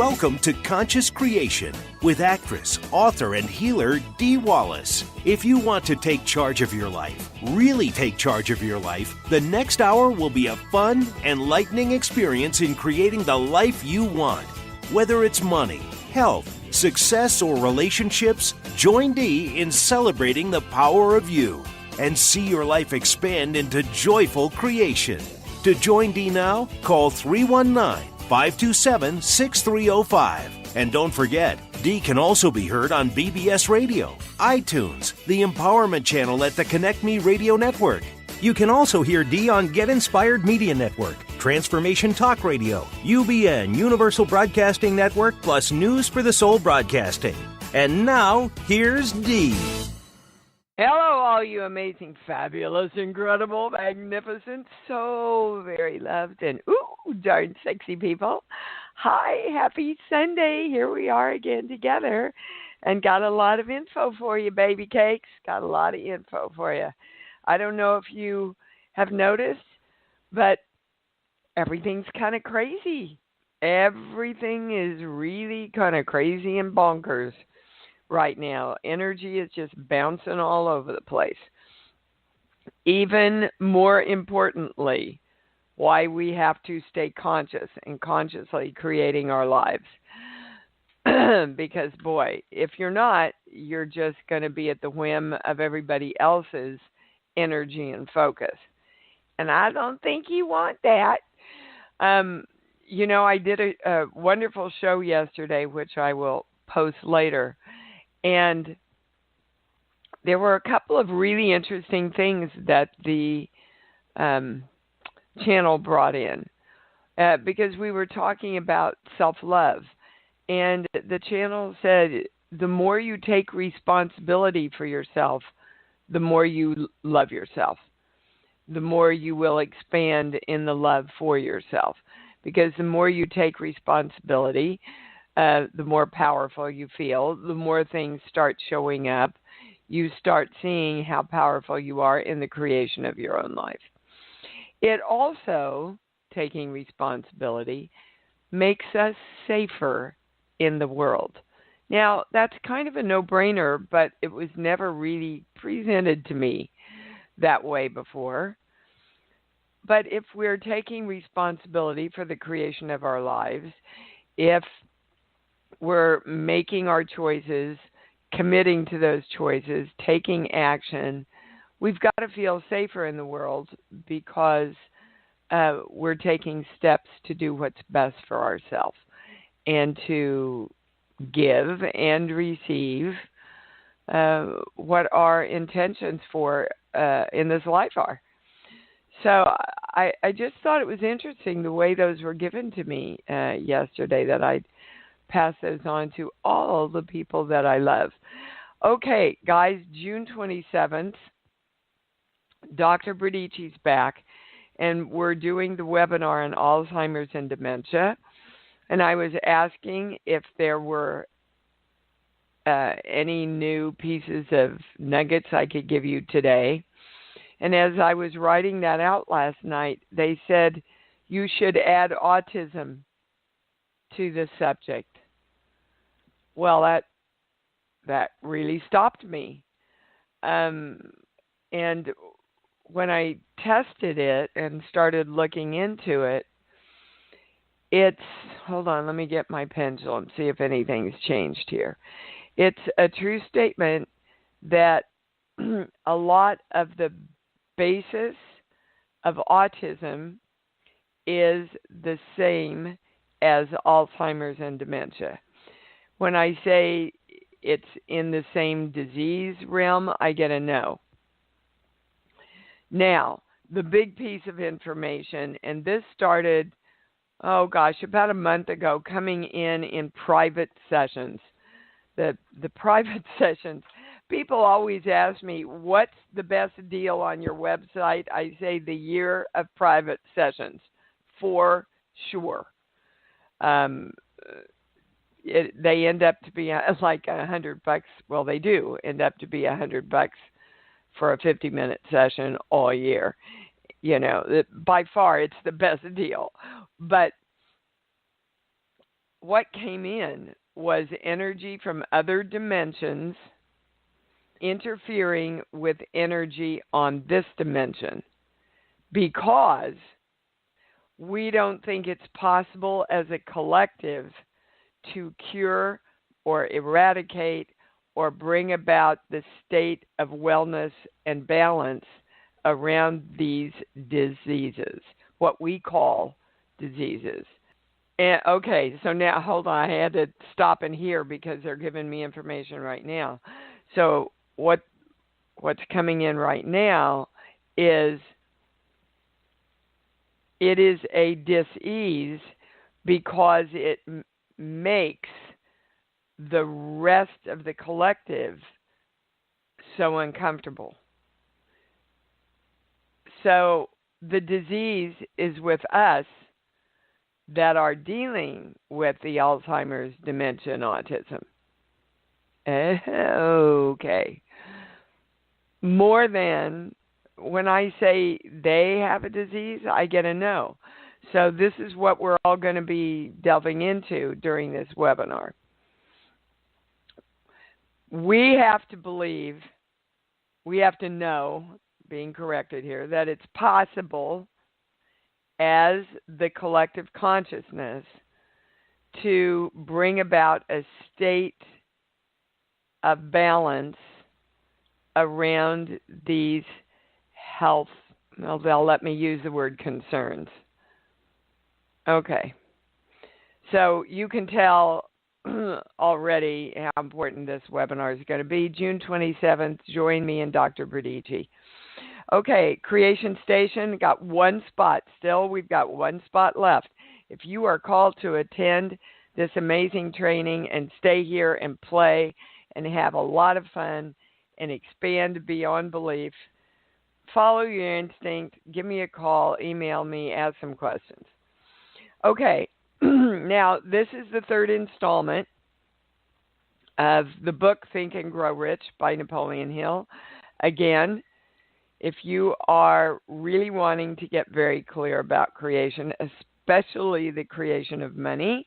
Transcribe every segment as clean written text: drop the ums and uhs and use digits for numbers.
Welcome to Conscious Creation with actress, author, and healer Dee Wallace. If you want to take charge of your life, really take charge of your life, the next hour will be a fun, enlightening experience in creating the life you want. Whether it's money, health, success, or relationships, join Dee in celebrating the power of you and see your life expand into joyful creation. To join Dee now, call 319-527-6305. And don't forget, Dee can also be heard on BBS Radio, iTunes, the Empowerment Channel at the Connect Me Radio Network. You can also hear Dee on Get Inspired Media Network, Transformation Talk Radio, UBN, Universal Broadcasting Network, plus News for the Soul Broadcasting. And now, here's Dee. Hello, all you amazing, fabulous, incredible, magnificent, so very loved, and darn sexy people. Hi, happy Sunday. Here we are again together, and got a lot of info for you, baby cakes. Got a lot of info for you. I don't know if you have noticed, but everything's kind of crazy. Everything is really kind of crazy and bonkers right now. Energy is just bouncing all over the place. Even more importantly, why we have to stay conscious and consciously creating our lives. Because, boy, if you're not, you're just going to be at the whim of everybody else's energy and focus. And I don't think you want that. I did a wonderful show yesterday, which I will post later. And there were a couple of really interesting things that the channel brought in because we were talking about self-love. And the channel said the more you take responsibility for yourself, the more you love yourself, the more you will expand in the love for yourself. Because the more you take responsibility, the more powerful you feel, the more things start showing up. You start seeing how powerful you are in the creation of your own life. It also, taking responsibility, makes us safer in the world. Now, that's kind of a no-brainer, but it was never really presented to me that way before. But if we're taking responsibility for the creation of our lives, if we're making our choices, committing to those choices, taking action, we've got to feel safer in the world because we're taking steps to do what's best for ourselves and to give and receive what our intentions for in this life are. So I just thought it was interesting the way those were given to me yesterday, that I'd pass those on to all the people that I love. Okay, guys, June 27th, Dr. Bradici's back, and we're doing the webinar on Alzheimer's and dementia. And I was asking if there were any new pieces of nuggets I could give you today. And as I was writing that out last night, they said you should add autism to the subject. Well, that really stopped me. And when I tested it and started looking into it, hold on, let me get my pendulum, see if anything's changed here. It's a true statement that a lot of the basis of autism is the same as Alzheimer's and dementia. When I say it's in the same disease realm, I get a no. Now, the big piece of information, and this started, about a month ago, coming in private sessions. The private sessions, people always ask me, what's the best deal on your website? I say the year of private sessions, for sure. They end up to be like $100. Well, they do end up to be $100 for a 50-minute session all year. By far, it's the best deal. But what came in was energy from other dimensions interfering with energy on this dimension, because we don't think it's possible as a collective to cure or eradicate or bring about the state of wellness and balance around these diseases, what we call diseases. And okay, so now hold on, I had to stop in here because they're giving me information right now. So what's coming in right now is it is a dis-ease because it makes the rest of the collective so uncomfortable. So the disease is with us that are dealing with the Alzheimer's, dementia, and autism. Okay. More than when I say they have a disease, I get a no. So this is what we're all going to be delving into during this webinar. We have to believe, we have to know, being corrected here, that it's possible as the collective consciousness to bring about a state of balance around these health, well, they'll let me use the word concerns. Okay. So you can tell already how important this webinar is going to be. June 27th, join me and Dr. Bradici. Okay, Creation Station, got one spot still. We've got one spot left. If you are called to attend this amazing training and stay here and play and have a lot of fun and expand beyond belief, follow your instinct, give me a call, email me, ask some questions. Okay, now this is the third installment of the book Think and Grow Rich by Napoleon Hill. Again, if you are really wanting to get very clear about creation, especially the creation of money,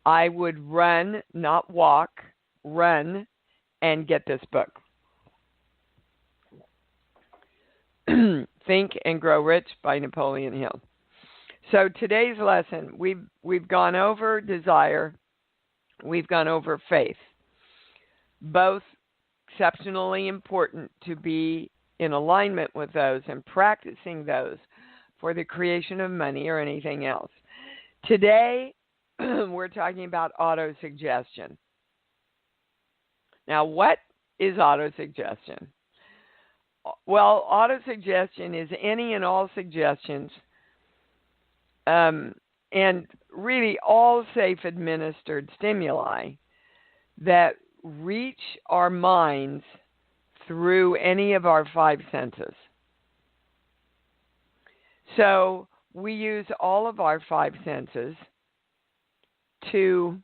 I would run, not walk, run, and get this book. Think and Grow Rich by Napoleon Hill. So today's lesson, we've gone over desire, we've gone over faith, both exceptionally important to be in alignment with those and practicing those for the creation of money or anything else. Today, we're talking about autosuggestion. Now, what is autosuggestion? Well, autosuggestion is any and all suggestions and really all safe administered stimuli that reach our minds through any of our five senses. So we use all of our five senses to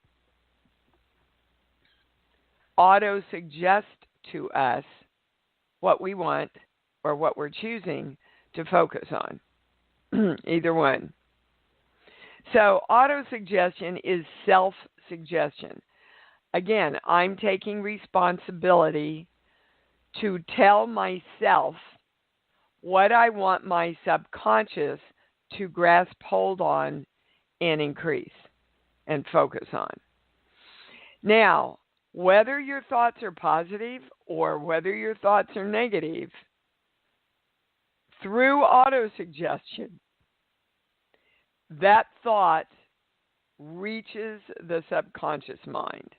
auto-suggest to us what we want or what we're choosing to focus on, either one. So auto-suggestion is self-suggestion. Again, I'm taking responsibility to tell myself what I want my subconscious to grasp hold on and increase and focus on. Now, whether your thoughts are positive or whether your thoughts are negative, through autosuggestion, that thought reaches the subconscious mind.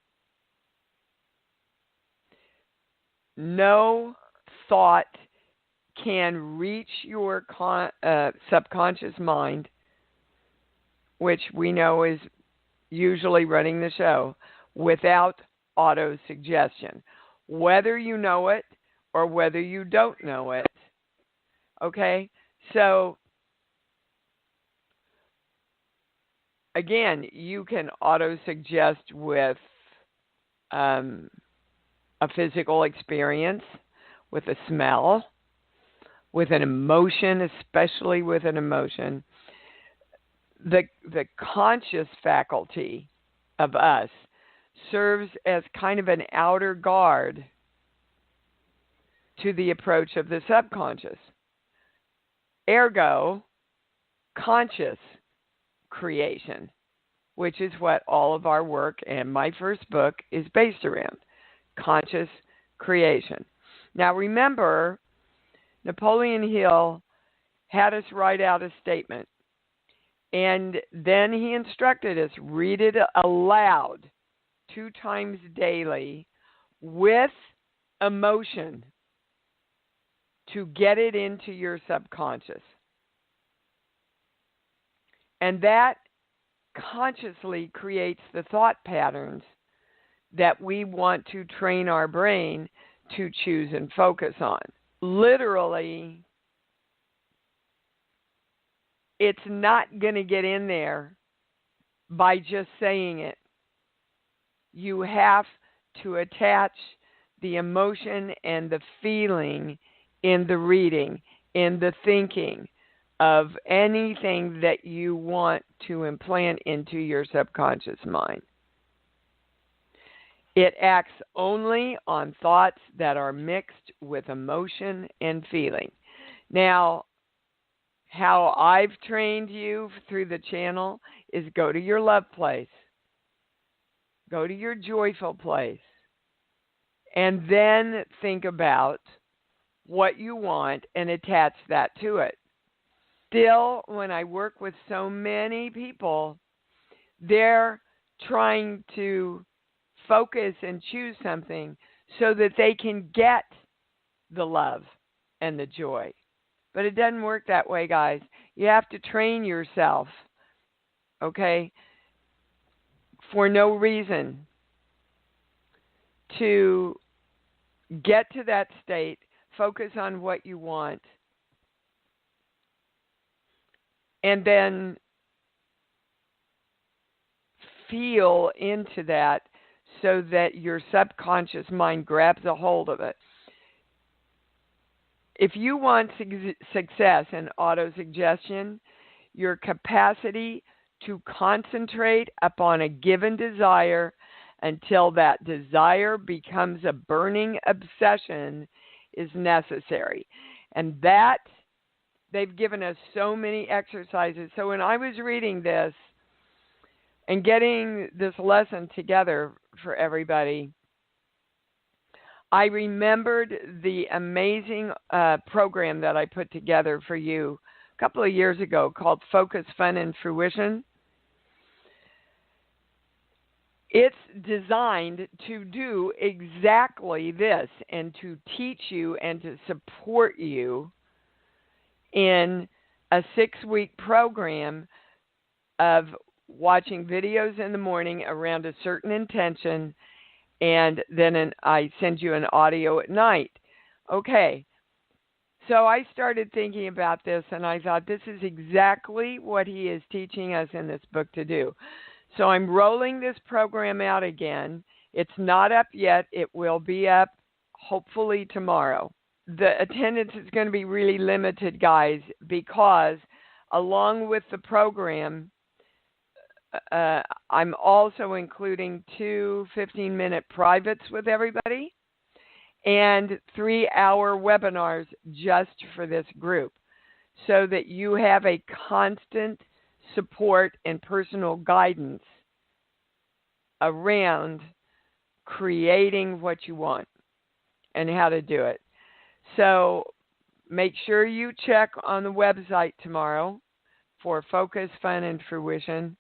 No thought can reach your subconscious mind, which we know is usually running the show, without autosuggestion, whether you know it or whether you don't know it. Okay? So, again, you can autosuggest with a physical experience, with a smell, with an emotion, especially with an emotion. The conscious faculty of us serves as kind of an outer guard to the approach of the subconscious. Ergo, conscious creation, which is what all of our work and my first book is based around, conscious creation. Now remember, Napoleon Hill had us write out a statement, and then he instructed us, read it aloud 2 times daily with emotion to get it into your subconscious. And that consciously creates the thought patterns that we want to train our brain to choose and focus on. Literally, it's not going to get in there by just saying it. You have to attach the emotion and the feeling in the reading, in the thinking of anything that you want to implant into your subconscious mind. It acts only on thoughts that are mixed with emotion and feeling. Now, how I've trained you through the channel is go to your love place. Go to your joyful place. And then think about what you want and attach that to it. Still, when I work with so many people, they're trying to focus and choose something so that they can get the love and the joy. But it doesn't work that way, guys. You have to train yourself, okay, for no reason to get to that state, focus on what you want, and then feel into that so that your subconscious mind grabs a hold of it. If you want success in autosuggestion, your capacity to concentrate upon a given desire until that desire becomes a burning obsession is necessary. And that, they've given us so many exercises. So when I was reading this and getting this lesson together for everybody, I remembered the amazing program that I put together for you a couple of years ago called Focus, Fun, and Fruition. It's designed to do exactly this and to teach you and to support you in a 6-week program of watching videos in the morning around a certain intention, and then I send you an audio at night. Okay, so I started thinking about this, and I thought this is exactly what he is teaching us in this book to do. So I'm rolling this program out again. It's not up yet. It will be up hopefully tomorrow. The attendance is going to be really limited, guys, because along with the program, I'm also including 2 15-minute privates with everybody and 3-hour webinars just for this group so that you have a constant support and personal guidance around creating what you want and how to do it. So make sure you check on the website tomorrow for Focus, Fun, and Fruition.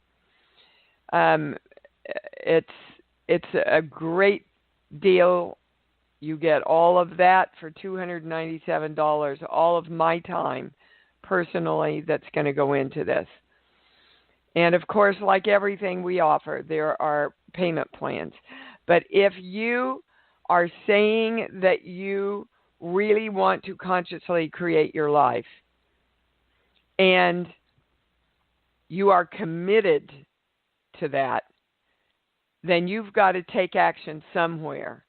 It's a great deal. You get all of that for $297, all of my time personally that's going to go into this. And of course, like everything we offer, there are payment plans. But if you are saying that you really want to consciously create your life and you are committed to that, then you've got to take action somewhere.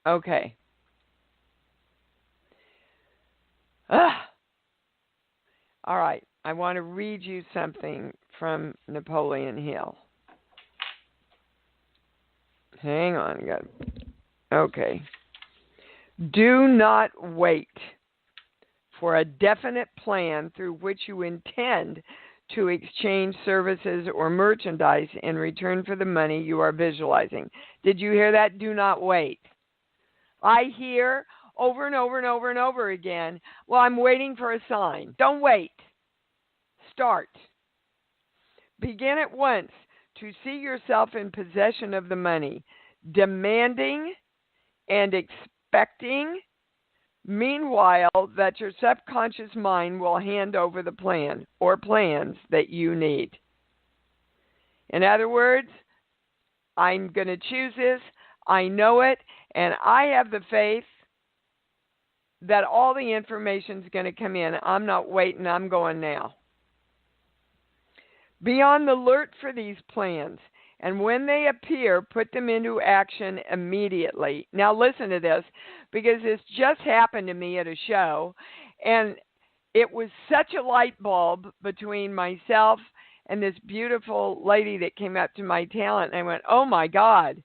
Okay. All right. I want to read you something from Napoleon Hill. Hang on. Okay. Do not wait for a definite plan through which you intend to exchange services or merchandise in return for the money you are visualizing. Did you hear that? Do not wait. I hear over and over and over and over again, well, I'm waiting for a sign. Don't wait. Start. Begin at once to see yourself in possession of the money, demanding and expecting, meanwhile, that your subconscious mind will hand over the plan or plans that you need. In other words, I'm going to choose this, I know it, and I have the faith that all the information is going to come in. I'm not waiting, I'm going now. Be on the alert for these plans, and when they appear, put them into action immediately. Now listen to this, because this just happened to me at a show, and it was such a light bulb between myself and this beautiful lady that came up to my talent, and I went, oh my God,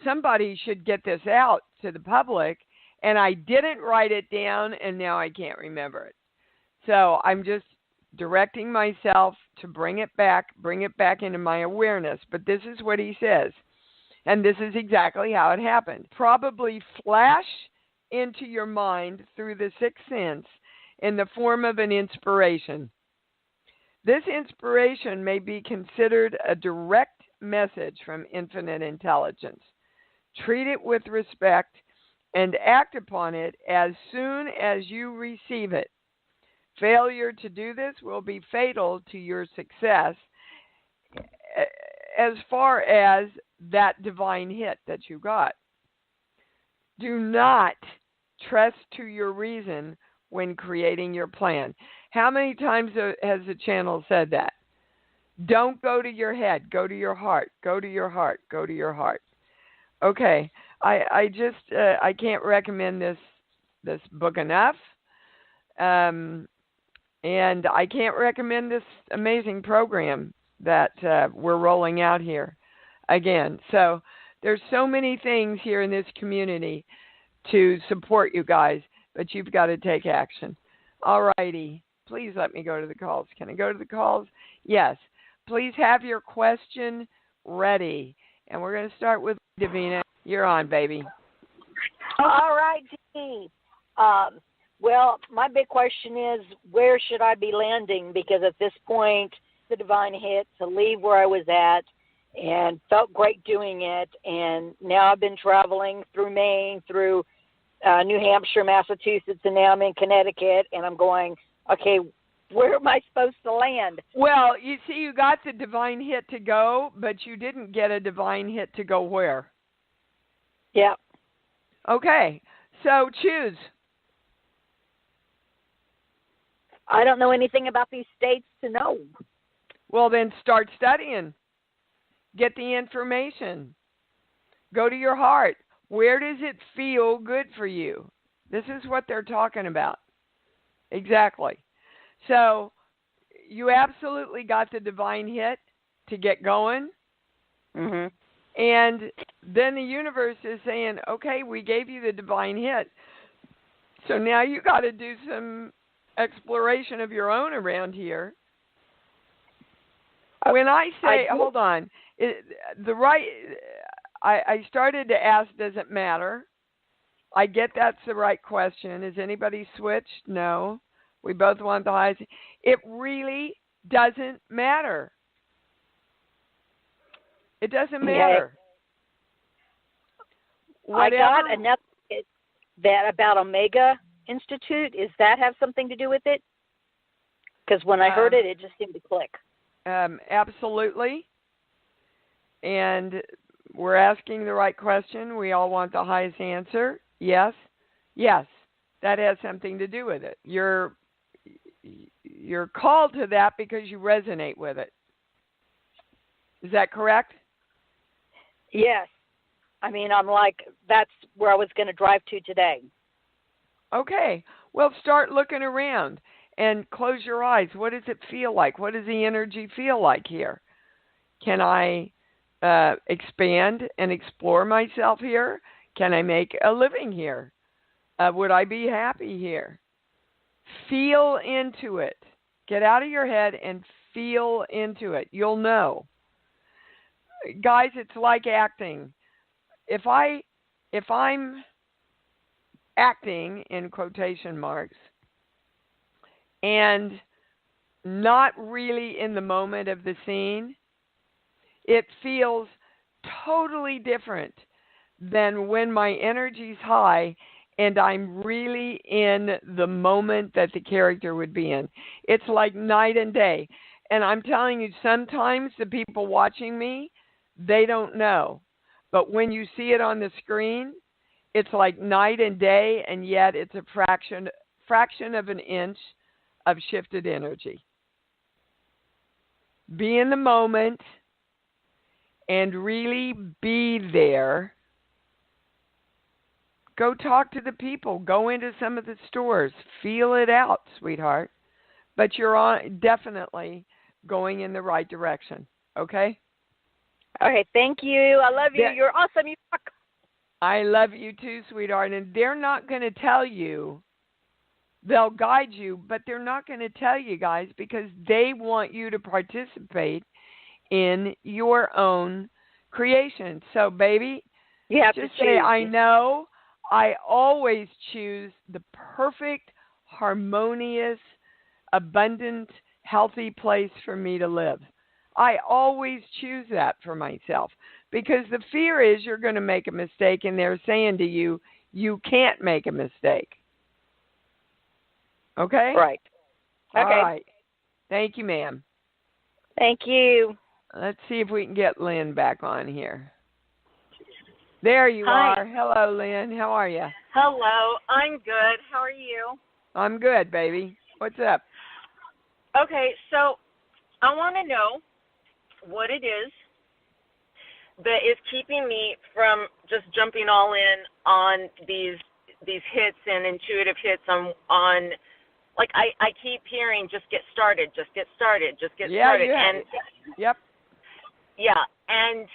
somebody should get this out to the public, and I didn't write it down, and now I can't remember it. So I'm just directing myself to bring it back into my awareness. But this is what he says, and this is exactly how it happened. Probably flash into your mind through the sixth sense in the form of an inspiration. This inspiration may be considered a direct message from infinite intelligence. Treat it with respect and act upon it as soon as you receive it. Failure to do this will be fatal to your success as far as that divine hit that you got. Do not trust to your reason when creating your plan. How many times has the channel said that? Don't go to your head, go to your heart, go to your heart, go to your heart. Okay, I can't recommend this book enough. And I can't recommend this amazing program that we're rolling out here again. So there's so many things here in this community to support you guys, but you've got to take action. All righty. Please let me go to the calls. Can I go to the calls? Yes. Please have your question ready. And we're going to start with Davina. You're on, baby. All right, Dee. Well, my big question is, where should I be landing? Because at this point, the divine hit to leave where I was at and felt great doing it. And now I've been traveling through Maine, through New Hampshire, Massachusetts, and now I'm in Connecticut. And I'm going, okay, where am I supposed to land? Well, you see, you got the divine hit to go, but you didn't get a divine hit to go where? Yeah. Okay, so choose. I don't know anything about these states to know. Well, then start studying. Get the information. Go to your heart. Where does it feel good for you? This is what they're talking about. Exactly. So you absolutely got the divine hit to get going. Mm-hmm. And then the universe is saying, okay, we gave you the divine hit. So now you got to do some exploration of your own around here. When I say, hold on, I started to ask, does it matter? I get that's the right question. Is anybody switched? No. We both want the highest. It really doesn't matter. It doesn't matter. Yeah. I got another that about Omega Institute. Does that have something to do with it? Because when I heard it, it just seemed to click. Absolutely. And we're asking the right question. We all want the highest answer. Yes. Yes. That has something to do with it. You're called to that because you resonate with it. Is that correct? Yes. I mean, I'm like, that's where I was going to drive to today. Okay. Well, start looking around. and close your eyes. What does it feel like? What does the energy feel like here? Can I expand and explore myself here? Can I make a living here? Would I be happy here? Feel into it. Get out of your head and feel into it. You'll know. Guys, it's like acting. If I'm acting in quotation marks and not really in the moment of the scene, it feels totally different than when my energy's high and I'm really in the moment that the character would be in. It's like night and day. And I'm telling you, sometimes the people watching me, they don't know. But when you see it on the screen, it's like night and day, and yet it's a fraction of an inch of shifted energy. Be in the moment and really be there. Go talk to the people. Go into some of the stores. Feel it out, sweetheart. But you're definitely going in the right direction. Okay? Okay, thank you. I love you. Yeah. You're awesome. You rock. I love you too, sweetheart. And they're not going to tell you. They'll guide you, but they're not going to tell you, guys, because they want you to participate in your own creation. So, baby, You have just to say, choose. I know I always choose the perfect, harmonious, abundant, healthy place for me to live. I always choose that for myself because the fear is you're going to make a mistake, and they're saying to you, you can't make a mistake. Okay? Right. Okay. All right. Thank you, ma'am. Thank you. Let's see if we can get Lynn back on here. There you Hi. are. Hello, Lynn. How are you? Hello, I'm good. How are you? I'm good, baby. What's up? Okay, so I want to know what it is that is keeping me from just jumping all in on these hits and intuitive hits on like I keep hearing just get started, just get started, just get started. Yeah. Yep. Yeah, and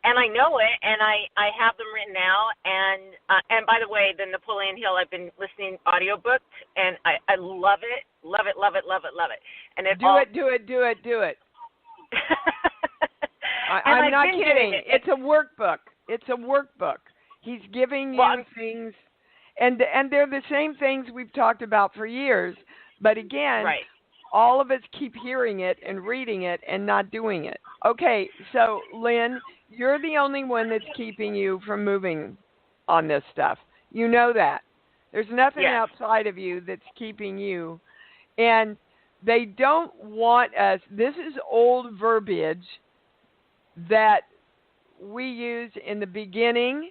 I know it, and I have them written out, and by the way, the Napoleon Hill, I've been listening audiobook, and I love it. And Do it. I'm not kidding. It's a workbook. He's giving you things, and they're the same things we've talked about for years, but again, right. All of us keep hearing it and reading it and not doing it. Okay, so Lynn, you're the only one that's keeping you from moving on this stuff. You know that. There's nothing outside of you that's keeping you. And they don't want us. This is old verbiage that we used in the beginning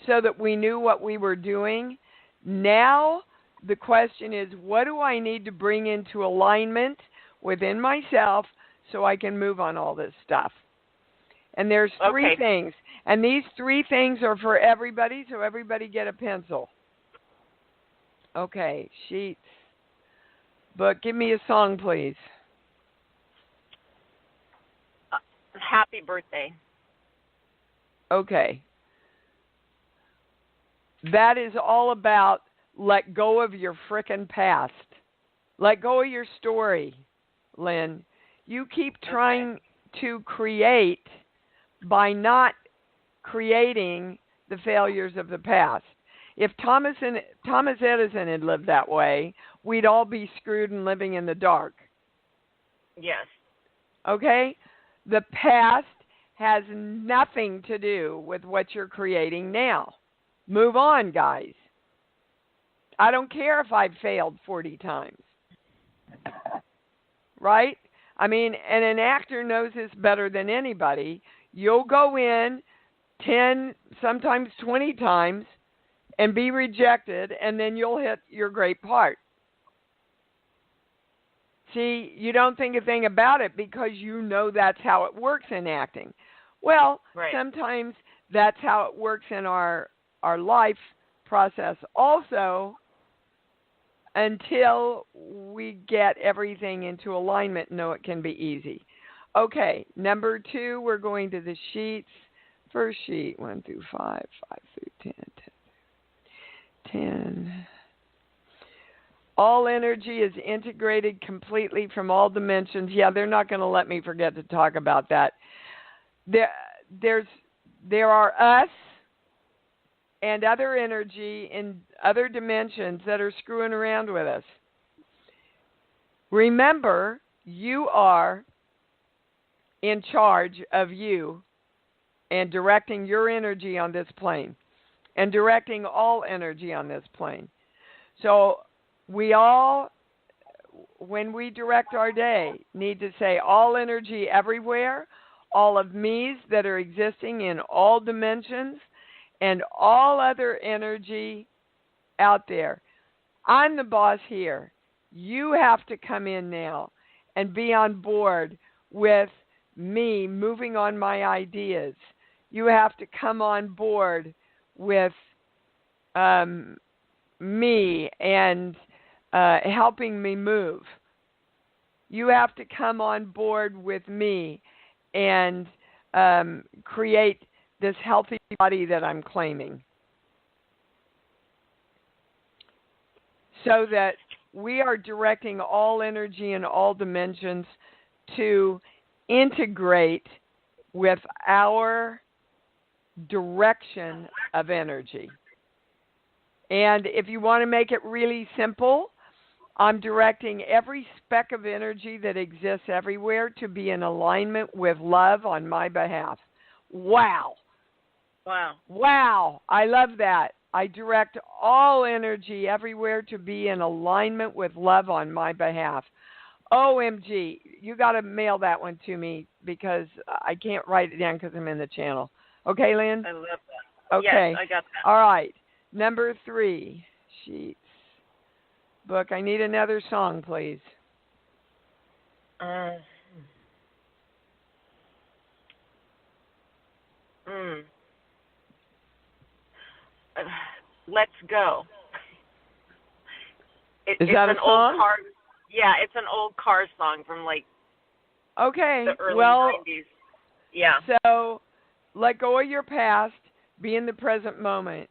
so that we knew what we were doing. Now, the question is, what do I need to bring into alignment within myself so I can move on all this stuff? And there's three things. And these three things are for everybody, so everybody get a pencil. Okay, sheets. But give me a song, please. Happy birthday. Okay. That is all about let go of your frickin' past. Let go of your story, Lynn. You keep trying to create by not creating the failures of the past. If Thomas Edison had lived that way, we'd all be screwed and living in the dark. Yes. Okay? The past has nothing to do with what you're creating now. Move on, guys. I don't care if I've failed 40 times. Right? I mean, and an actor knows this better than anybody. You'll go in 10, sometimes 20 times and be rejected, and then you'll hit your great part. See, you don't think a thing about it because you know that's how it works in acting. Well, sometimes that's how it works in our life process also. until we get everything into alignment. No, it can be easy. Okay, number 2, we're going to the sheets. First sheet, 1 through 5, 5 through 10. All energy is integrated completely from all dimensions. Yeah, they're not going to let me forget to talk about that. There are us and other energy in other dimensions that are screwing around with us. Remember, you are in charge of you and directing your energy on this plane and directing all energy on this plane. So we all, when we direct our day, need to say all energy everywhere, all of me's that are existing in all dimensions, and all other energy out there. I'm the boss here. You have to come in now and be on board with me moving on my ideas. You have to come on board with me and helping me move. You have to come on board with me and create this healthy body that I'm claiming, so that we are directing all energy in all dimensions to integrate with our direction of energy. And if you want to make it really simple, I'm directing every speck of energy that exists everywhere to be in alignment with love on my behalf. Wow. Wow. Wow. I love that. I direct all energy everywhere to be in alignment with love on my behalf. OMG. You got to mail that one to me because I can't write it down because I'm in the channel. Okay, Lynn? I love that. Okay. Yes, I got that. All right. Number 3. Sheets. Book. I need another song, please. Let's Go. Is that an a song? old car? Yeah, it's an old car song from like okay. the early well, 90s. Yeah. So, let go of your past. Be in the present moment.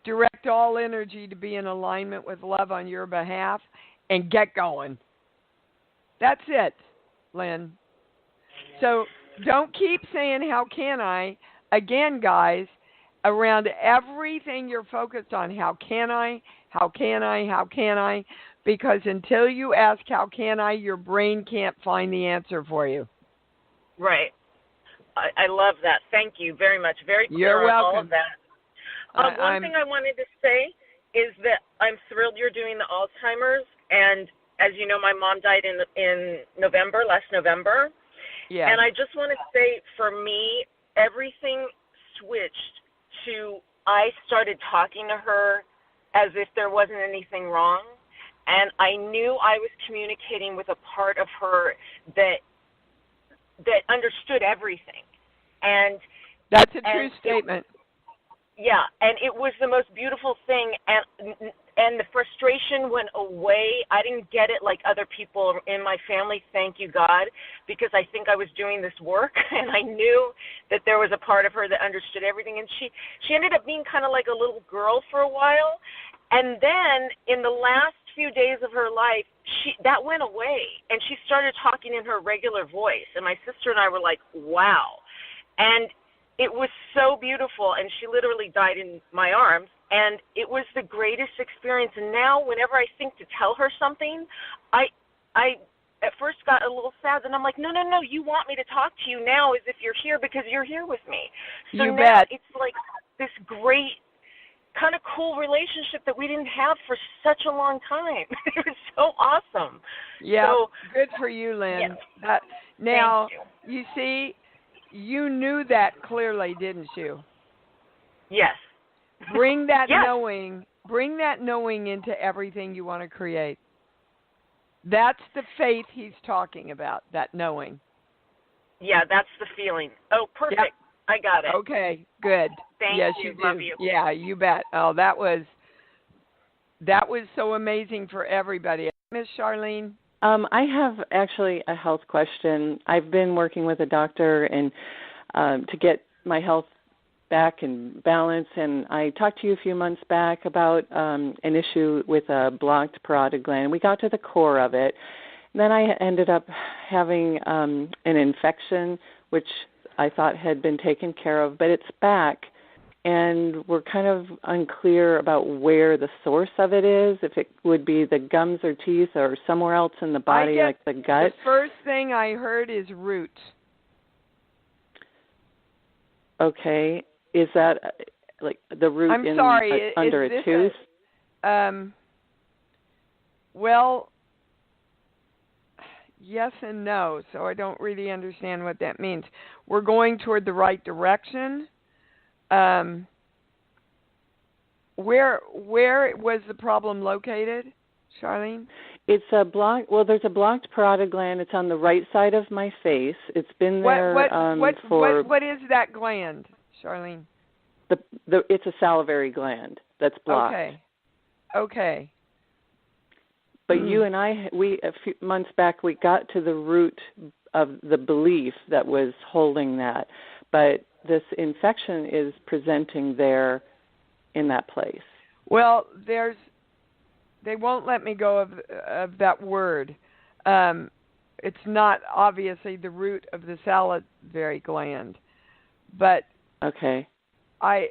Direct all energy to be in alignment with love on your behalf and get going. That's it, Lynn. So don't keep saying, how can I? Again, guys, around everything you're focused on, how can I? How can I? How can I? Because until you ask, how can I, your brain can't find the answer for you. Right. I love that. Thank you very much. Very clear You're welcome. on all of that. One thing I wanted to say is that I'm thrilled you're doing the Alzheimer's, and as you know, my mom died in last November. Yeah. And I just want to say, for me, everything switched to, I started talking to her as if there wasn't anything wrong, and I knew I was communicating with a part of her that understood everything. And that's a true statement. Yeah, and it was the most beautiful thing, and the frustration went away. I didn't get it like other people in my family, thank you, God, because I think I was doing this work, and I knew that there was a part of her that understood everything, and she ended up being kind of like a little girl for a while, and then in the last few days of her life, that went away, and she started talking in her regular voice, and my sister and I were like, wow, and it was so beautiful, and she literally died in my arms, and it was the greatest experience. And now, whenever I think to tell her something, I at first got a little sad, and I'm like, no, you want me to talk to you now as if you're here because you're here with me. So you now bet. It's like this great kind of cool relationship that we didn't have for such a long time. It was so awesome. Yeah, so, good for you, Lynn. Yes. Now, Thank you see, you knew that clearly, didn't you? Yes. Bring that yes. knowing into everything you want to create. That's the faith he's talking about, that knowing. Yeah, that's the feeling. Oh, perfect. Yep. I got it. Okay, good. Thank yes, you. you Love do. you. Yeah, you bet. Oh, that was that was so amazing for everybody. Miss Charlene? I have actually a health question. I've been working with a doctor and to get my health back in balance, and I talked to you a few months back about an issue with a blocked parotid gland. We got to the core of it. Then I ended up having an infection, which I thought had been taken care of, but it's back, and we're kind of unclear about where the source of it is, if it would be the gums or teeth or somewhere else in the body, like the gut. The first thing I heard is root. Okay. Is that like the root under a tooth? Well, yes and no, so I don't really understand what that means. We're going toward the right direction. Where was the problem located, Charlene? It's a block. Well, there's a blocked parotid gland. It's on the right side of my face. It's been there for. What is that gland, Charlene? It's a salivary gland that's blocked. Okay. But you and I, a few months back, we got to the root of the belief that was holding that. But this infection is presenting there in that place. Well, they won't let me go of that word. It's not obviously the root of the salivary gland, but okay. I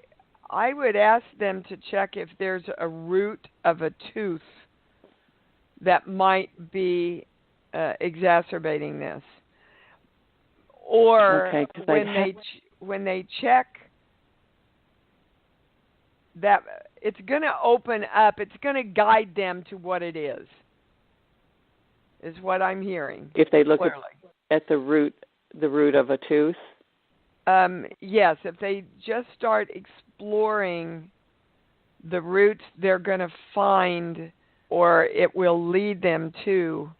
would ask them to check if there's a root of a tooth that might be exacerbating this, or when they check that, it's going to open up. It's going to guide them to what it is what I'm hearing. If they look at the root of a tooth. Yes, if they just start exploring the roots, they're going to find, or it will lead them to.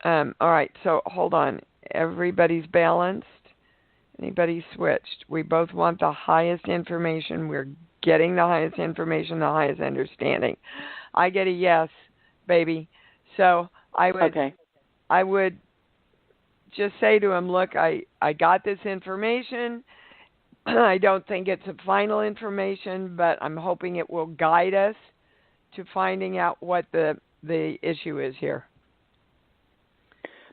All right, so hold on. Everybody's balanced. Anybody switched? We both want the highest information. We're getting the highest information, the highest understanding. I get a yes, baby. So I would just say to him, look, I got this information. I don't think it's a final information, but I'm hoping it will guide us to finding out what the issue is here.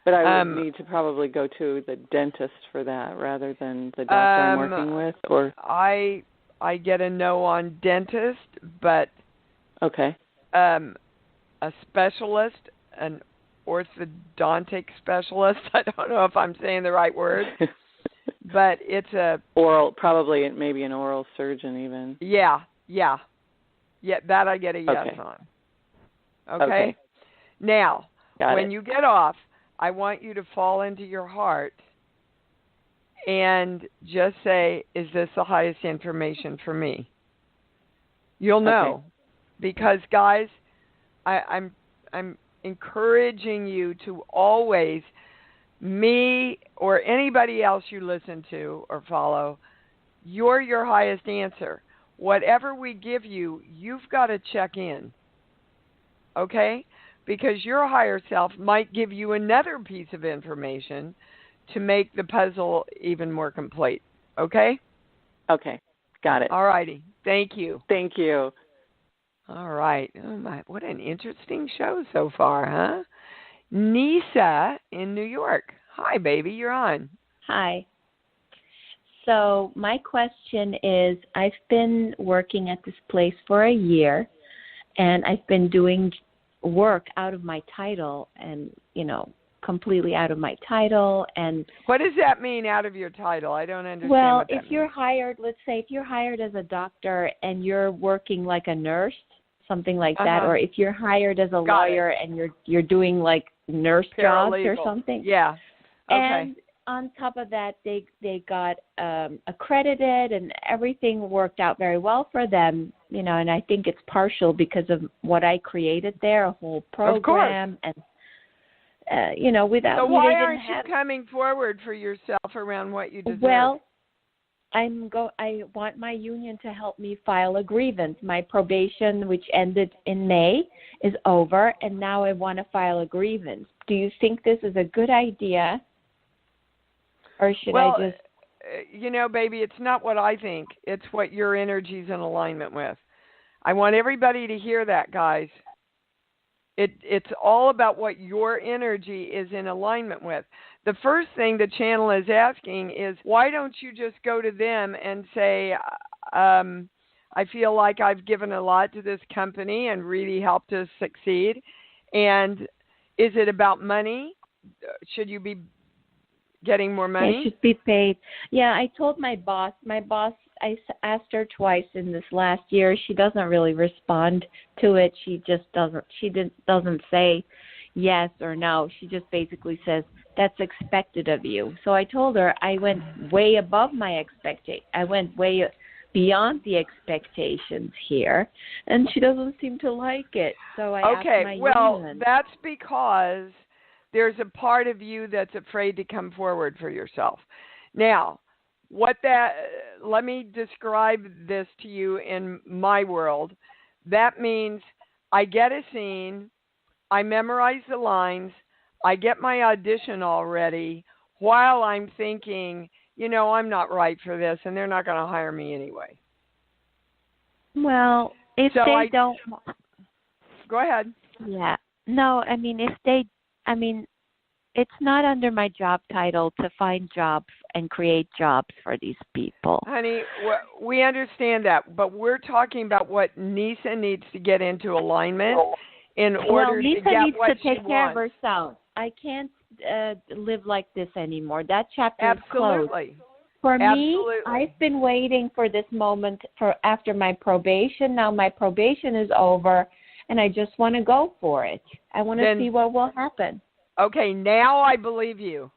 But I would need to probably go to the dentist for that rather than the doctor I'm working with, or I get a no on dentist, but a specialist, an orthodontic specialist. I don't know if I'm saying the right word, but it's a oral, probably maybe an oral surgeon even. Yeah, that I get a yes on. Okay. Now, when you get off, I want you to fall into your heart and just say, is this the highest information for me? You'll know. Because, guys, I'm encouraging you to always, me or anybody else you listen to or follow, you're your highest answer. Whatever we give you, you've got to check in. Okay? Because your higher self might give you another piece of information to make the puzzle even more complete. Okay? Okay. Got it. All righty. Thank you. Thank you. All right. Oh my, what an interesting show so far, huh? Nisa in New York. Hi, baby. You're on. Hi. So my question is, I've been working at this place for a year, and I've been doing work out of my title and, completely out of my title. And what does that mean, out of your title? I don't understand. Well, what that if you're hired, let's say if you're hired as a doctor and you're working like a nurse, something like that, or if you're hired as a lawyer and you're doing like nurse jobs or something. Yeah. Okay. And on top of that, they got accredited and everything worked out very well for them, and I think it's partial because of what I created there, a whole program. And, without... So why aren't you coming forward for yourself around what you deserve? Well, I want my union to help me file a grievance. My probation, which ended in May, is over, and now I want to file a grievance. Do you think this is a good idea, or should I just? Baby, it's not what I think. It's what your energy's in alignment with. I want everybody to hear that, guys. It's all about what your energy is in alignment with. The first thing the channel is asking is, why don't you just go to them and say, I feel like I've given a lot to this company and really helped us succeed. And is it about money? Should you be getting more money? It should be paid. Yeah, I told my boss, I asked her twice in this last year. She doesn't really respond to it. She doesn't say yes or no. She just basically says, that's expected of you. So I told her I went way above my expectation. I went way beyond the expectations here, and she doesn't seem to like it. So I asked my union. That's because there's a part of you that's afraid to come forward for yourself. Now, let me describe this to you in my world. That means I get a scene, I memorize the lines, I get my audition all ready while I'm thinking, I'm not right for this and they're not going to hire me anyway. Well, if so they don't. Go ahead. Yeah. No, it's not under my job title to find jobs and create jobs for these people. Honey, we understand that, but we're talking about what Nisa needs to get into alignment in order to get what she wants. Nisa needs to take care of herself. I can't live like this anymore. That chapter is closed. For me, I've been waiting for this moment for after my probation. Now my probation is over, and I just want to go for it. I want to see what will happen. Okay, now I believe you.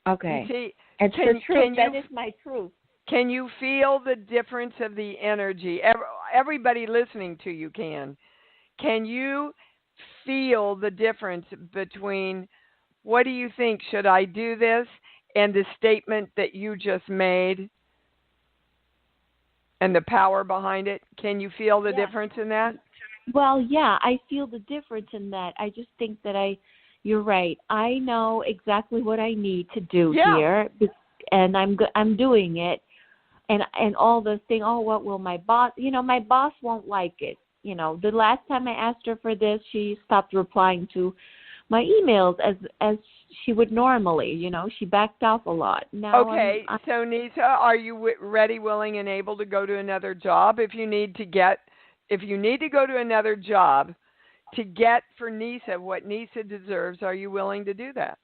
Okay. You see, it's the truth. That is my truth. Can you feel the difference of the energy? Everybody listening to you can. Can you feel the difference between what do you think, should I do this, and the statement that you just made and the power behind it? Can you feel the difference in that? Well, yeah, I feel the difference in that. I just think that you're right. I know exactly what I need to do here, and I'm doing it. And all the thing, what will my boss, my boss won't like it. The last time I asked her for this, she stopped replying to my emails as she would normally. She backed off a lot. Now okay, so Nisa, are you ready, willing, and able to go to another job if you need to go to another job to get for Nisa what Nisa deserves? Are you willing to do that?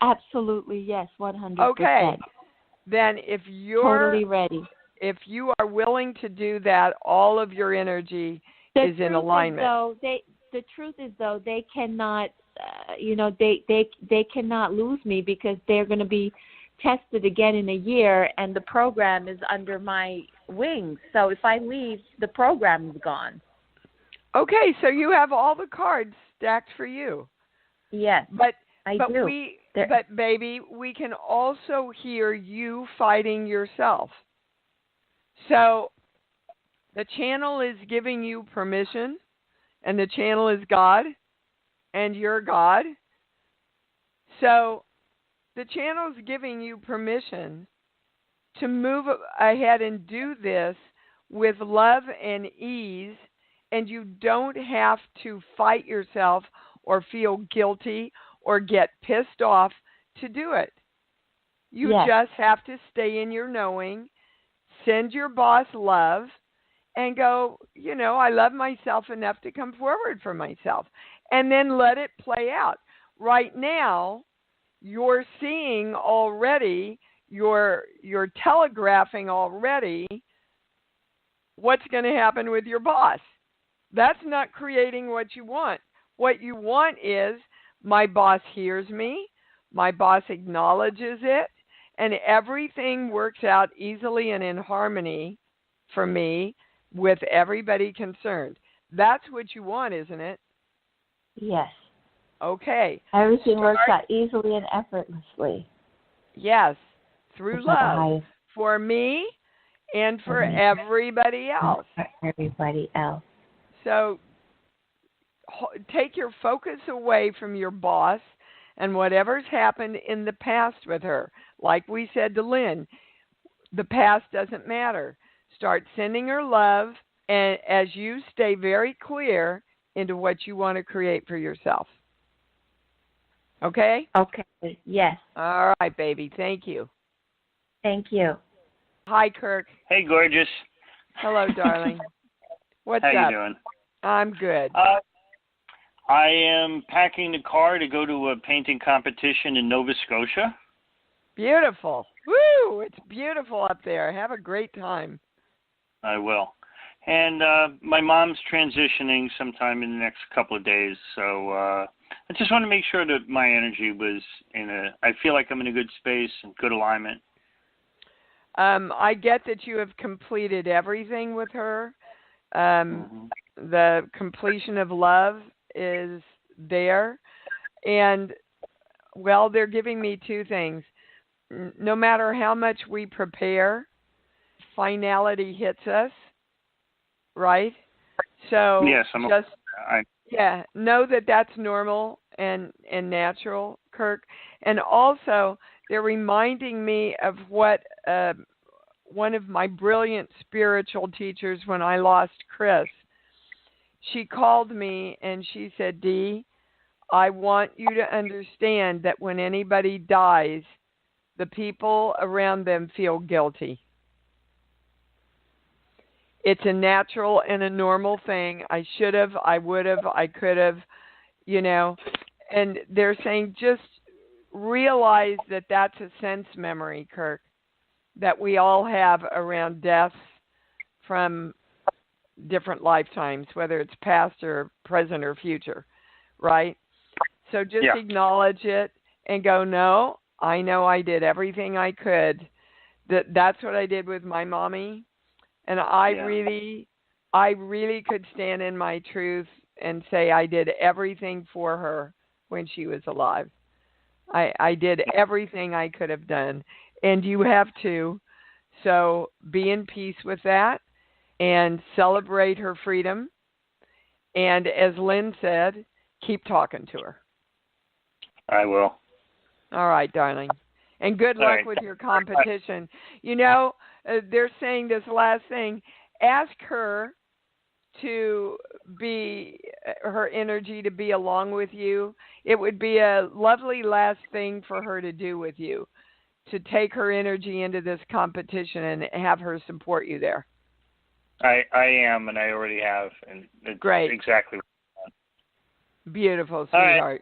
Absolutely, yes, 100%. Okay, then if you're totally ready, if you are willing to do that, all of your energy is in alignment. The truth is, though, they cannot, they cannot lose me because they're going to be tested again in a year, and the program is under my wings. So if I leave, the program is gone. Okay, so you have all the cards stacked for you. Yes, I do. But baby, we can also hear you fighting yourself. So the channel is giving you permission, and the channel is God, and you're God. So the channel is giving you permission to move ahead and do this with love and ease, and you don't have to fight yourself or feel guilty or get pissed off to do it. You just have to stay in your knowing, send your boss love, and go, I love myself enough to come forward for myself, and then let it play out. Right now, you're seeing already, you're telegraphing already what's going to happen with your boss. That's not creating what you want. What you want is, my boss hears me, my boss acknowledges it, and everything works out easily and in harmony for me with everybody concerned. That's what you want, isn't it? Yes. Okay. Everything works out easily and effortlessly. Yes. through Is that the love highest for me and for me? everybody else. For everybody else. So take your focus away from your boss and whatever's happened in the past with her. Like we said to Lynn, the past doesn't matter. Start sending her love, and as you stay very clear into what you want to create for yourself. Okay? Okay. Yes. All right, baby. Thank you. Thank you. Hi, Kirk. Hey, gorgeous. Hello, darling. What's How up? you doing? I'm good. I am packing the car to go to a painting competition in Nova Scotia. Beautiful. Woo! It's beautiful up there. Have a great time. I will. And my mom's transitioning sometime in the next couple of days, so I just want to make sure that my energy was I feel like I'm in a good space and good alignment. I get that you have completed everything with her. The completion of love is there. And, well, they're giving me two things. No matter how much we prepare, finality hits us, right? So yes, know that that's normal and natural, Kirk. And also, they're reminding me of what one of my brilliant spiritual teachers, when I lost Chris, she called me and she said, Dee, I want you to understand that when anybody dies, the people around them feel guilty. It's a natural and a normal thing. I should have, I would have, I could have, and they're saying just realize that that's a sense memory, Kirk, that we all have around deaths from different lifetimes, whether it's past or present or future, right? So just acknowledge it and go, no, I know I did everything I could. That's what I did with my mommy. And I really could stand in my truth and say I did everything for her when she was alive. I did everything I could have done. And you have to. So be in peace with that and celebrate her freedom. And as Lynn said, keep talking to her. I will. All right, darling. And good luck with your competition. They're saying this last thing. Ask her to be, her energy to be along with you. It would be a lovely last thing for her to do with you, to take her energy into this competition and have her support you there. I am, and I already have. And it's great. Exactly what I want. Beautiful, sweetheart. Right.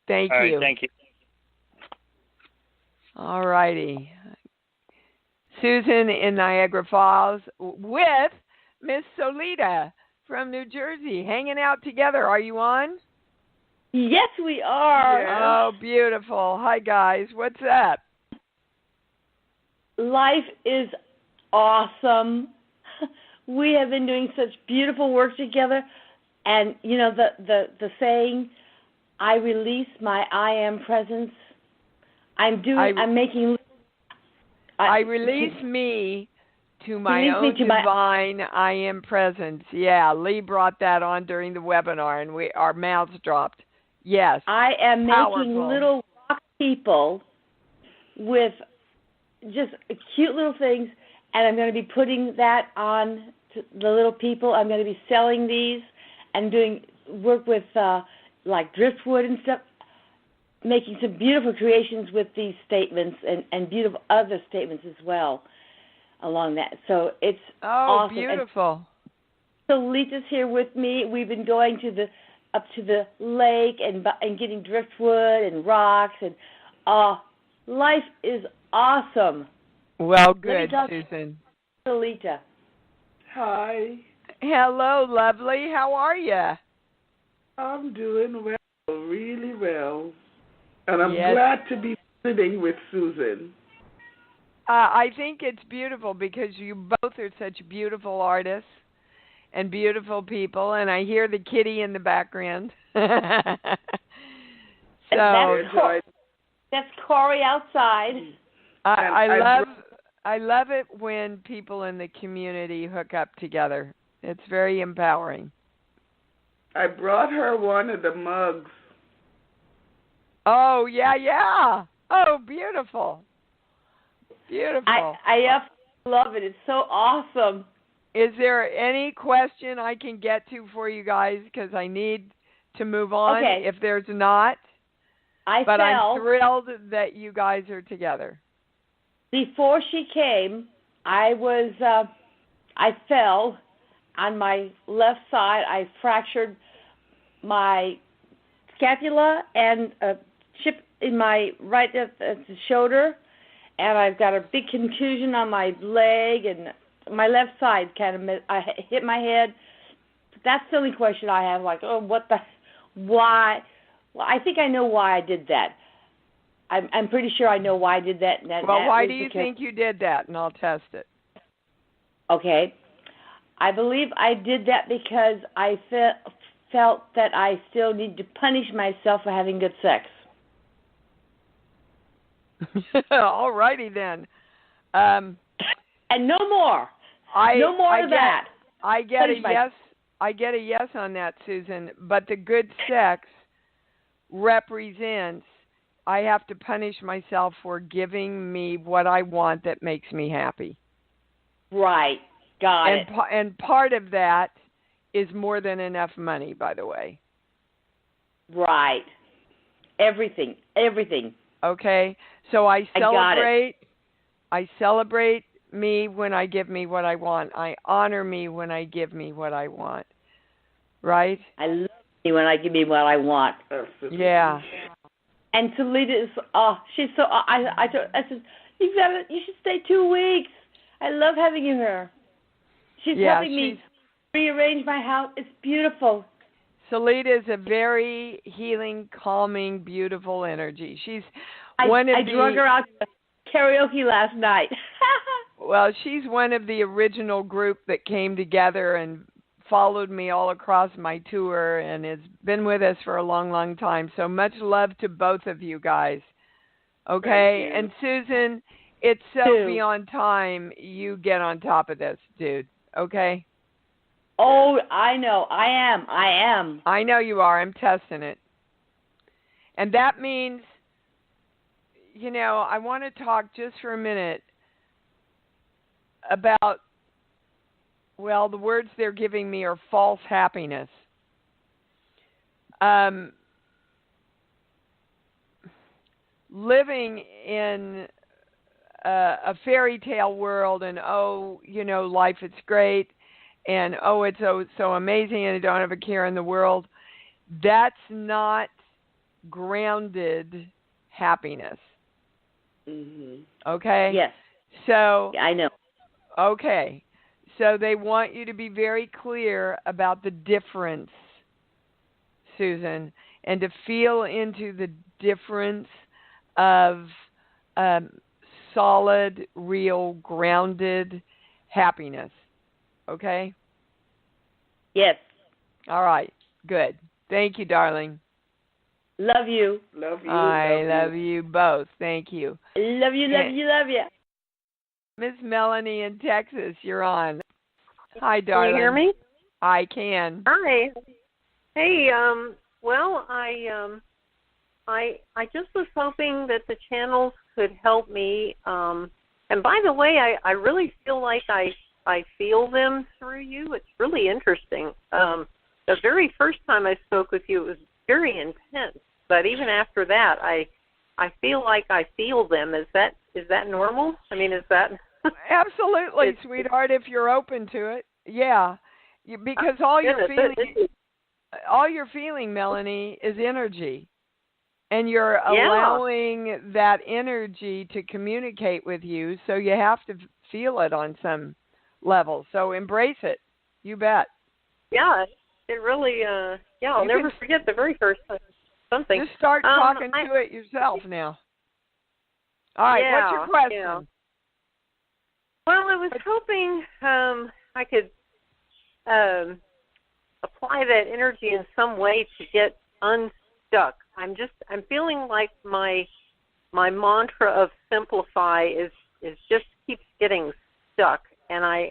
Thank you. All right, thank you. All righty. Susan in Niagara Falls with Miss Solita from New Jersey, hanging out together. Are you on? Yes, we are. Oh, beautiful. Hi, guys. What's up? Life is awesome. We have been doing such beautiful work together. And, the saying, I release my I am presence. I release me to my own divine I am presence. Yeah, Lee brought that on during the webinar, and our mouths dropped. Yes. I am powerful. Making little rock people with just cute little things, and I'm going to be putting that on to the little people. I'm going to be selling these and doing work with like driftwood and stuff, making some beautiful creations with these statements and beautiful other statements as well along that. So it's awesome. Beautiful. So Lita's here with me. We've been going up to the lake and getting driftwood and rocks, and life is awesome. Well, good, Susan. Lita. Hi. Hello, lovely. How are you? I'm doing well, really well. And I'm glad to be sitting with Susan. I think it's beautiful because you both are such beautiful artists and beautiful people, and I hear the kitty in the background. That's Corey outside. I love it when people in the community hook up together. It's very empowering. I brought her one of the mugs. Oh, yeah. Oh, beautiful. Beautiful. I love it. It's so awesome. Is there any question I can get to for you guys? Because I need to move on. Okay. If there's not. I'm thrilled that you guys are together. Before she came, I fell on my left side. I fractured my scapula and a chip in my right at the shoulder, and I've got a big contusion on my leg and my left side. I hit my head. That's the only question I have. Like, why? Well, I think I know why I did that. I'm pretty sure I know why I did that. Why do you think you did that? And I'll test it. Okay. I believe I did that because I felt that I still need to punish myself for having good sex. All righty then. And no more. No more of that. I get a yes. I get a yes on that, Susan. But the good sex represents I have to punish myself for giving me what I want that makes me happy. Right. Got it. And part of that is more than enough money, by the way. Right. Everything. Okay. So I celebrate me when I give me what I want. I honor me when I give me what I want. Right? I love me when I give me what I want. Yeah. And Talita is, she's so, I said, you should stay 2 weeks. I love having you here. She's helping me rearrange my house. It's beautiful. Salita is a very healing, calming, beautiful energy. I drug her out to karaoke last night. Well, she's one of the original group that came together and followed me all across my tour and has been with us for a long, long time. So much love to both of you guys. Okay? And Susan, it's so beyond time you get on top of this, dude. Okay? Oh, I know. I am. I know you are. I'm testing it. And that means, I want to talk just for a minute about, the words they're giving me are false happiness. Living in a fairy tale world and, life, it's great, and, it's so amazing and I don't have a care in the world, that's not grounded happiness. Mm-hmm. Okay? Yes. So, I know. Okay. So they want you to be very clear about the difference, Susan, and to feel into the difference of solid, real, grounded happiness. Okay? Yes. All right. Good. Thank you, darling. Love you. Love you. I love you both. Thank you. Love you. Miss Melanie in Texas, you're on. Hi, darling. Can you hear me? I can. Hi. Hey, I just was hoping that the channels could help me. And by the way, I really feel like I feel them through you. It's really interesting. The very first time I spoke with you, it was very intense. But even after that, I feel like I feel them. Is that normal? I mean, is that absolutely, sweetheart? If you're open to it, yeah. Because all you're feeling, Melanie, is energy, and you're allowing that energy to communicate with you. So you have to feel it on some level. So embrace it. You bet. Yeah, it really. I'll never forget the very first time. Something. Just start talking to it yourself now. All right, what's your question? Yeah. Well, I was hoping I could apply that energy in some way to get unstuck. I'm feeling like my my mantra of simplify is just keeps getting stuck, and I'm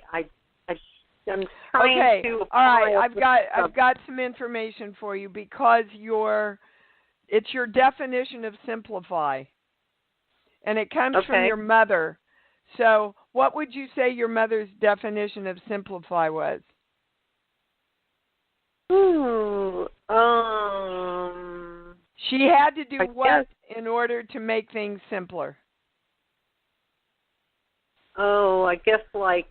trying to apply. All right, I've got some information for you because it's your definition of simplify, and it comes from your mother. So, what would you say your mother's definition of simplify was? She had to do what in order to make things simpler? Oh, I guess like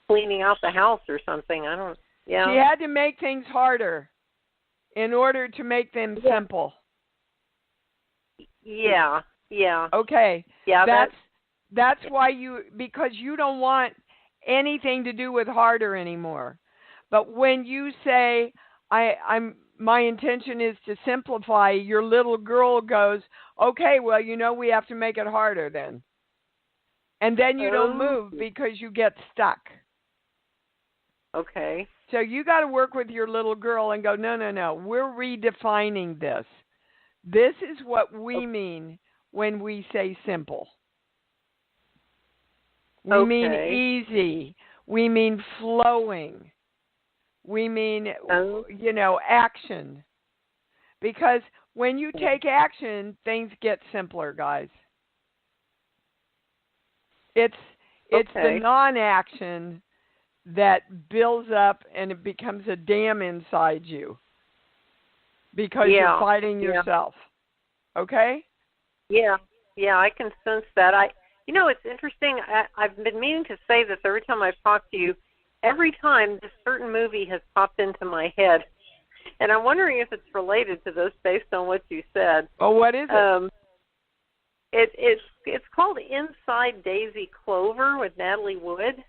cleaning out the house or something. She had to make things harder in order to make them simple. Yeah. Okay. Yeah, that's why because you don't want anything to do with harder anymore. But when you say my intention is to simplify, your little girl goes, okay, well, we have to make it harder then. And then you don't move because you get stuck. Okay. So you got to work with your little girl and go, no, we're redefining this. This is what we mean when we say simple. We mean easy. We mean flowing. We mean, action. Because when you take action, things get simpler, guys. It's the non-action that builds up and it becomes a dam inside you because you're fighting yourself. Okay? Yeah, I can sense that. It's interesting. I've been meaning to say this every time I've talked to you. Every time this certain movie has popped into my head, and I'm wondering if it's related to this based on what you said. Oh, what is it? It's called Inside Daisy Clover with Natalie Wood.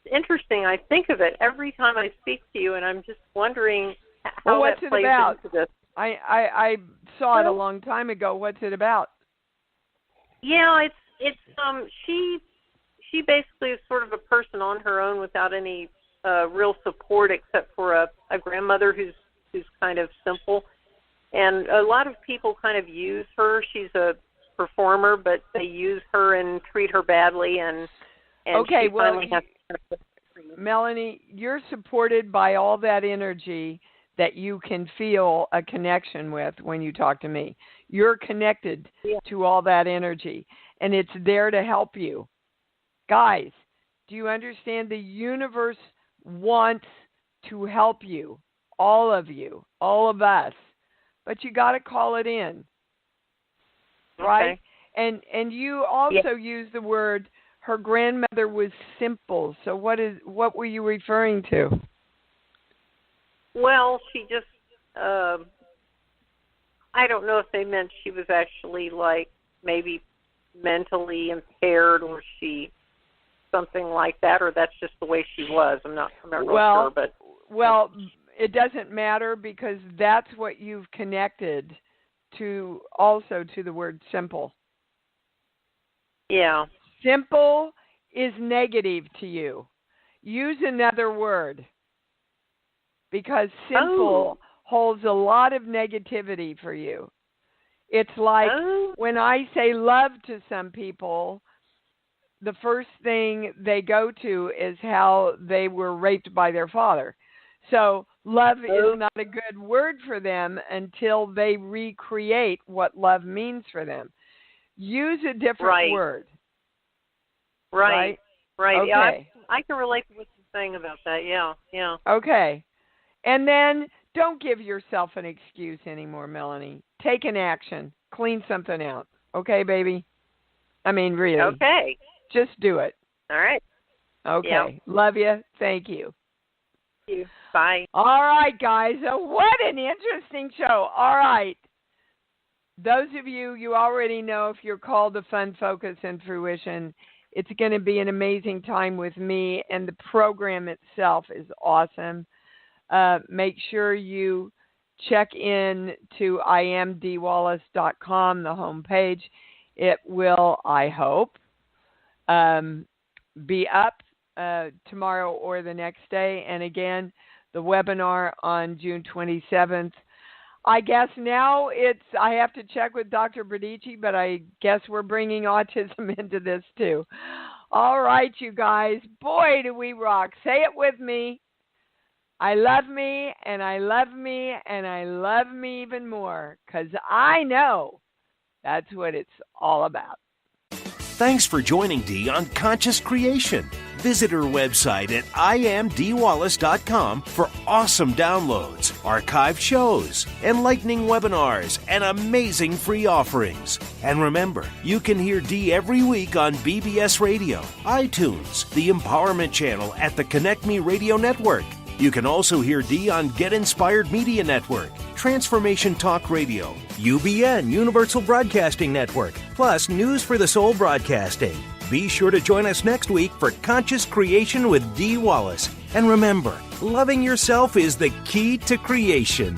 It's interesting. I think of it every time I speak to you, and I'm just wondering how what's that plays it about? into this. I saw it a long time ago. What's it about? Yeah, it's she basically is sort of a person on her own without any real support except for a grandmother who's kind of simple, and a lot of people kind of use her. She's a performer, but they use her and treat her badly, and okay, she finally has to. Melanie, you're supported by all that energy that you can feel a connection with when you talk to me. You're connected to all that energy, and it's there to help you. Guys, do you understand the universe wants to help you, all of us, but you got to call it in, right? Okay. And you also use the word, her grandmother was simple. So what were you referring to? Well, she just, I don't know if they meant she was actually like maybe mentally impaired or something like that, or that's just the way she was. I'm not real sure, but. Well, it doesn't matter because that's what you've connected to also to the word simple. Yeah. Simple is negative to you. Use another word. Because simple holds a lot of negativity for you. It's like when I say love to some people, the first thing they go to is how they were raped by their father. So love is not a good word for them until they recreate what love means for them. Use a different word. Right. Okay. Yeah, I can relate to what you're saying about that. Yeah. Okay. And then don't give yourself an excuse anymore, Melanie. Take an action. Clean something out. Okay, baby? I mean, really. Okay. Just do it. All right. Okay. Yeah. Love you. Thank you. Thank you. Bye. All right, guys. What an interesting show. All right. Those of you already know if you're called to Fun, Focus, and Fruition, it's going to be an amazing time with me, and the program itself is awesome. Make sure you check in to imdwallace.com, the homepage. It will, I hope, be up tomorrow or the next day. And again, the webinar on June 27th. I guess now I have to check with Dr. Bradici, but I guess we're bringing autism into this too. All right, you guys. Boy, do we rock. Say it with me. I love me, and I love me, and I love me even more, because I know that's what it's all about. Thanks for joining Dee on Conscious Creation. Visit her website at imdwallace.com for awesome downloads, archived shows, enlightening webinars, and amazing free offerings. And remember, you can hear Dee every week on BBS Radio, iTunes, the Empowerment Channel at the Connect Me Radio Network. You can also hear Dee on Get Inspired Media Network, Transformation Talk Radio, UBN Universal Broadcasting Network, plus News for the Soul Broadcasting. Be sure to join us next week for Conscious Creation with Dee Wallace. And remember, loving yourself is the key to creation.